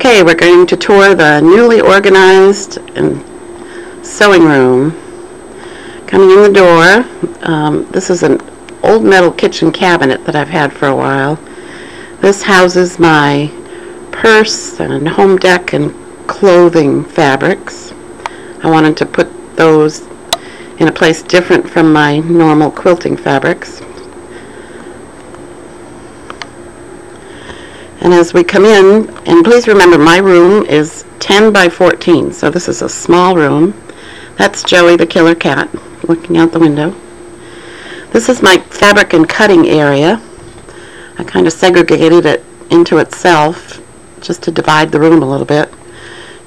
Okay, we're going to tour the newly organized sewing room. Coming in the door, this is an old metal kitchen cabinet that I've had for a while. This houses my purse and home deck and clothing fabrics. I wanted to put those in a place different from my normal quilting fabrics. And as we come in, and please remember my room is 10 by 14, so this is a small room. That's Joey the killer cat looking out the window. This is my fabric and cutting area. I kind of segregated it into itself just to divide the room a little bit.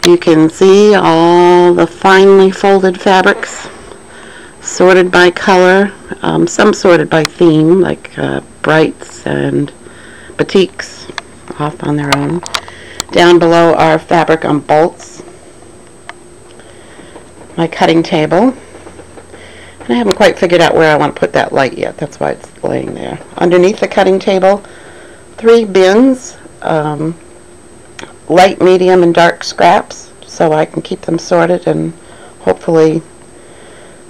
You can see all the finely folded fabrics sorted by color, some sorted by theme like brights and batiks off on their own. Down below are fabric on bolts. My cutting table. And I haven't quite figured out where I want to put that light yet. That's why it's laying there. Underneath the cutting table, 3 bins, light, medium, and dark scraps, so I can keep them sorted and hopefully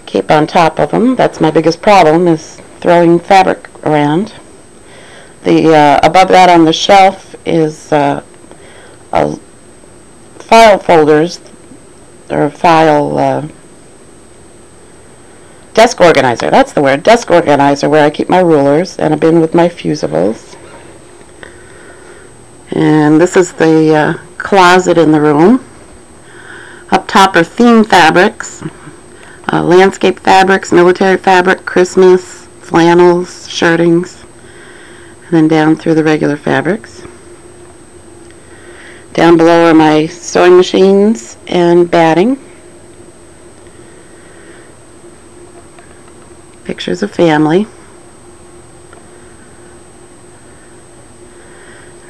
keep on top of them. That's my biggest problem, is throwing fabric around. Above that on the shelf is file folders, or desk organizer, that's the word, desk organizer, where I keep my rulers, and a bin with my fusibles. And this is the closet in the room. Up top are theme fabrics, landscape fabrics, military fabric, Christmas, flannels, shirtings, and then down through the regular fabrics. Down below are my sewing machines and batting. Pictures of family.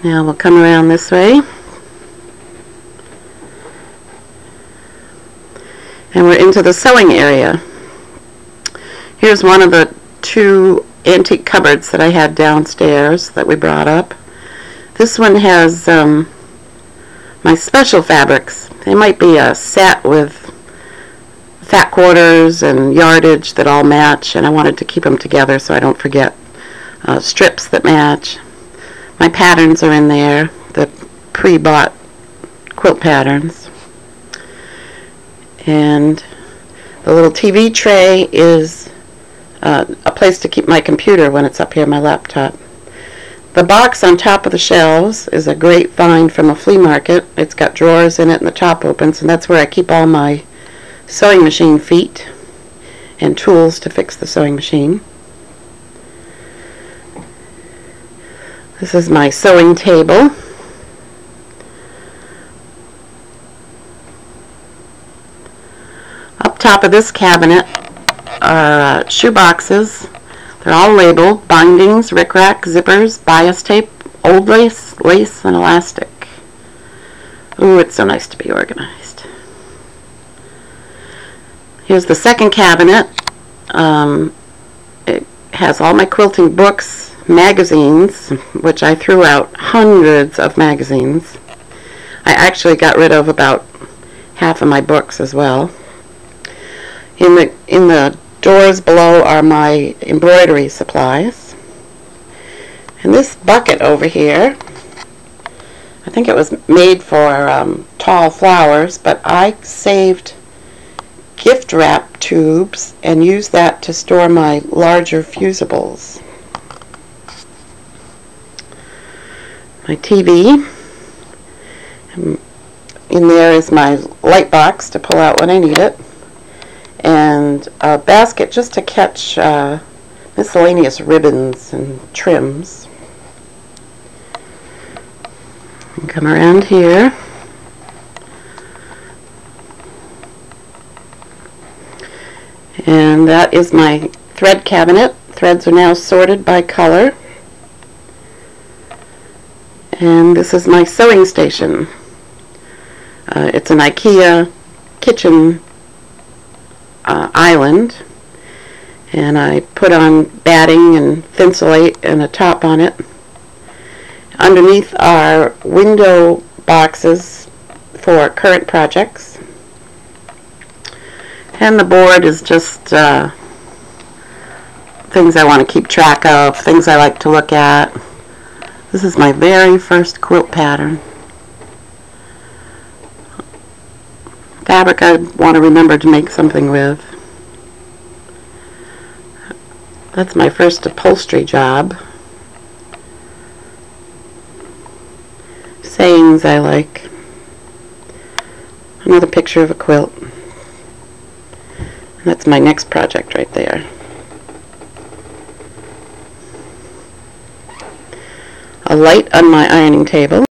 Now we'll come around this way. And we're into the sewing area. Here's one of the 2 antique cupboards that I had downstairs that we brought up. This one has my special fabrics. They might be a set with fat quarters and yardage that all match, and I wanted to keep them together so I don't forget. Strips that match. My patterns are in there, the pre-bought quilt patterns. And the little TV tray is a place to keep my computer when it's up here, my laptop. The box on top of the shelves is a great find from a flea market. It's got drawers in it and the top opens, and that's where I keep all my sewing machine feet and tools to fix the sewing machine. This is my sewing table. Up top of this cabinet are shoe boxes. They're all labeled: bindings, rickrack, zippers, bias tape, old lace, lace, and elastic. Ooh, it's so nice to be organized. Here's the second cabinet. It has all my quilting books, magazines, which I threw out hundreds of magazines. I actually got rid of about half of my books as well. In the doors below are my embroidery supplies. And this bucket over here, I think it was made for tall flowers, but I saved gift wrap tubes and used that to store my larger fusibles. My TV. In there is my light box to pull out when I need it, and a basket just to catch miscellaneous ribbons and trims. And come around here. And that is my thread cabinet. Threads are now sorted by color. And this is my sewing station. It's an IKEA kitchen island, and I put on batting and thinsulate and a top on it. Underneath are window boxes for current projects. And the board is just things I want to keep track of, things I like to look at. This is my very first quilt pattern. Fabric I want to remember to make something with. That's my first upholstery job. Sayings I like. Another picture of a quilt. And that's my next project right there. A light on my ironing table.